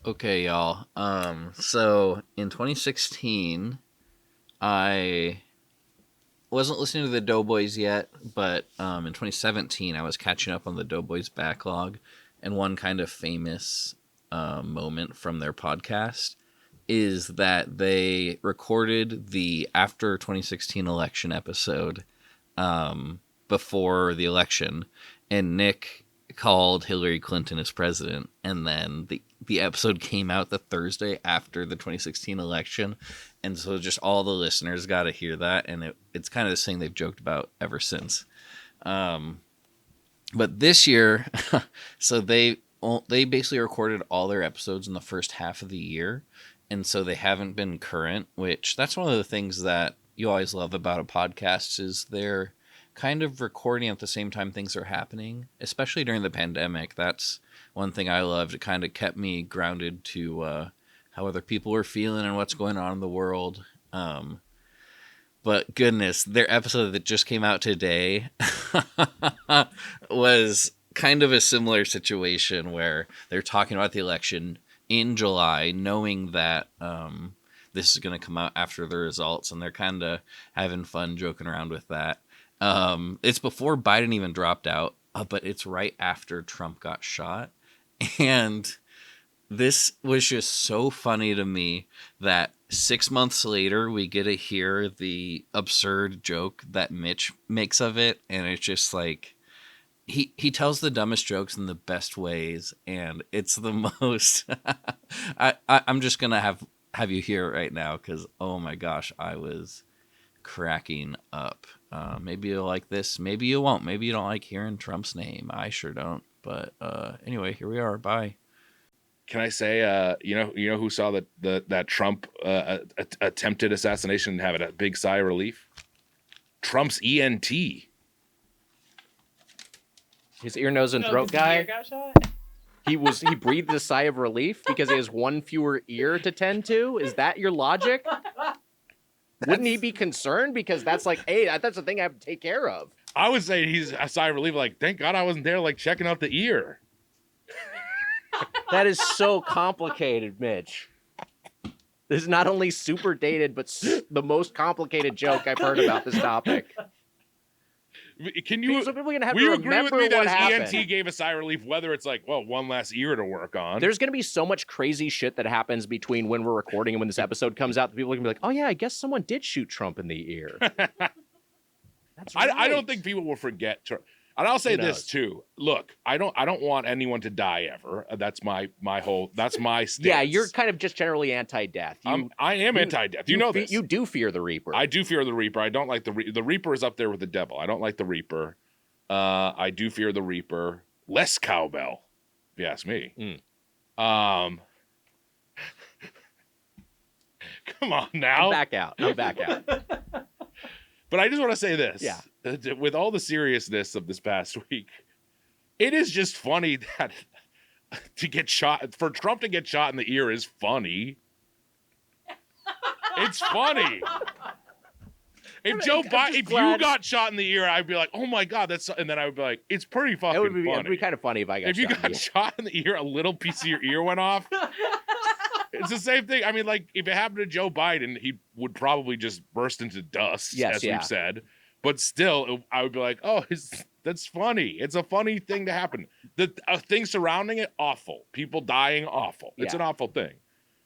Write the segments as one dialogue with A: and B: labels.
A: Okay, y'all. So in 2016, I wasn't listening to the Doughboys yet, but in 2017, I was catching up on the Doughboys backlog, and one kind of famous moment from their podcast is that they recorded the after 2016 election episode before the election, and Nick called Hillary Clinton as president, and then the episode came out the Thursday after the 2016 election, and so just all the listeners got to hear that, and it's kind of this thing they've joked about ever since. But this year, so they basically recorded all their episodes in the first half of the year, and so they haven't been current. Which that's one of the things that you always love about a podcast is they're kind of recording at the same time things are happening, especially during the pandemic. That's one thing I loved. It kind of kept me grounded to how other people were feeling and what's going on in the world. But goodness, their episode that just came out today was kind of a similar situation where they're talking about the election in July, knowing that this is going to come out after the results, and they're kind of having fun joking around with that. It's before Biden even dropped out, but it's right after Trump got shot. And this was just so funny to me that 6 months later we get to hear the absurd joke that Mitch makes of it, and it's just like he tells the dumbest jokes in the best ways, and it's the most. I'm just gonna have you hear it right now because oh my gosh, I was cracking up. Maybe you'll like this, maybe you won't. Maybe you don't like hearing Trump's name. I sure don't. But anyway, here we are. Bye.
B: Can I say, you know who saw that Trump attempted assassination and have a big sigh of relief? Trump's ENT.
C: His ear, nose, and throat guy. He breathed a sigh of relief because he has one fewer ear to tend to. Is that your logic? Wouldn't he be concerned because that's like, hey, that's the thing I have to take care of?
B: I would say he's a sigh of relief, like, thank God I wasn't there, like checking out the ear.
C: That is so complicated, Mitch. This is not only super dated, but the most complicated joke I've heard about this topic.
B: Can you?
C: So people are gonna have
B: will
C: to
B: you agree with
C: remember
B: me
C: what
B: that
C: happened.
B: his ENT gave a sigh of relief, whether it's like, well, one less ear to work on?
C: There's gonna be so much crazy shit that happens between when we're recording and when this episode comes out that people are gonna be like, oh yeah, I guess someone did shoot Trump in the ear. That's right.
B: I don't think people will forget Trump. And I'll say this too. Look, I don't want anyone to die ever. That's my stance.
C: Yeah, you're kind of just generally anti-death.
B: I am anti-death. You know this.
C: You do fear the Reaper.
B: I do fear the Reaper. I don't like the Reaper is up there with the devil. I don't like the Reaper. I do fear the Reaper. Less cowbell, if you ask me. Come on now.
C: I'm back out.
B: But I just want to say this.
C: Yeah.
B: With all the seriousness of this past week, it is just funny that for Trump to get shot in the ear is funny. It's funny. If you got shot in the ear, I'd be like, oh my God, and then I would be like, it's pretty fucking funny.
C: It would be kind of funny if I got
B: If you got shot in the ear, a little piece of your ear went off. It's the same thing. I mean, like, if it happened to Joe Biden, he would probably just burst into dust, we've said. But still, I would be like, oh, that's funny. It's a funny thing to happen. The thing surrounding it, awful. People dying, awful. It's an awful thing.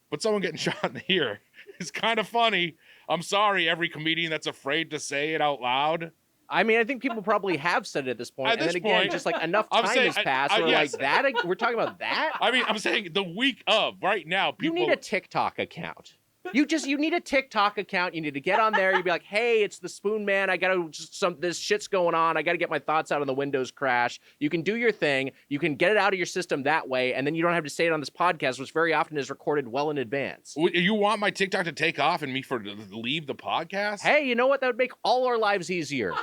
B: But someone getting shot in the ear is kind of funny. I'm sorry, every comedian that's afraid to say it out loud.
C: I mean, I think people probably have said it at this point. And then again, just like enough time has passed. Like that. We're talking about that.
B: I mean, I'm saying the week of right now. People...
C: You need a TikTok account. You need a TikTok account. You need to get on there. You'd be like, hey, it's the Spoon Man. I gotta this shit's going on. I gotta get my thoughts out on the Windows crash. You can do your thing. You can get it out of your system that way, and then you don't have to say it on this podcast, which very often is recorded well in advance.
B: You want my TikTok to take off and me to leave the podcast?
C: Hey, you know what? That would make all our lives easier.